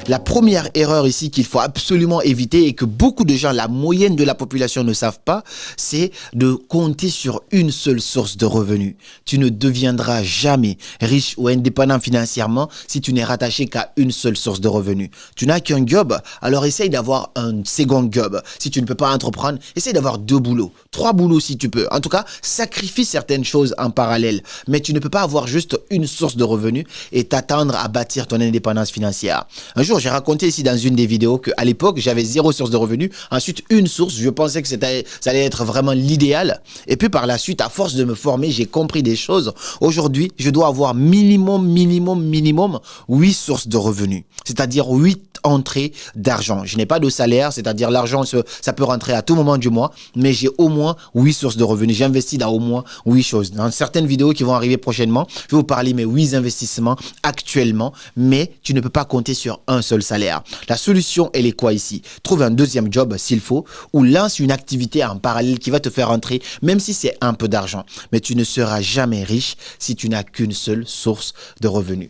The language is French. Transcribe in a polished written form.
La première erreur ici qu'il faut absolument éviter et que beaucoup de gens, la moyenne de la population ne savent pas, c'est de compter sur une seule source de revenus. Tu ne deviendras jamais riche ou indépendant financièrement si tu n'es rattaché qu'à une seule source de revenus. Tu n'as qu'un job, alors essaye d'avoir un second job. Si tu ne peux pas entreprendre, essaye d'avoir 2 boulots, 3 boulots si tu peux. En tout cas, sacrifie certaines choses en parallèle. Mais tu ne peux pas avoir juste une source de revenus et t'attendre à bâtir ton indépendance financière. Un jour, j'ai raconté ici dans une des vidéos qu'à l'époque, j'avais 0 source de revenus. Ensuite, une source. Je pensais que ça allait être vraiment l'idéal. Et puis par la suite, à force de me former, j'ai compris des choses. Aujourd'hui, je dois avoir minimum 8 sources de revenus. C'est-à-dire 8 entrées d'argent. Je n'ai pas de salaire, c'est-à-dire l'argent, ça peut rentrer à tout moment du mois, mais j'ai au moins 8 sources de revenus. J'investis dans au moins 8 choses. Dans certaines vidéos qui vont arriver prochainement, je vais vous parler de mes 8 investissements actuellement, mais tu ne peux pas compter sur un seul salaire. La solution, elle est quoi ici? Trouve un deuxième job s'il faut, ou lance une activité en parallèle qui va te faire rentrer, même si c'est un peu d'argent. Mais tu ne seras jamais riche si tu n'as qu'une seule source de revenus.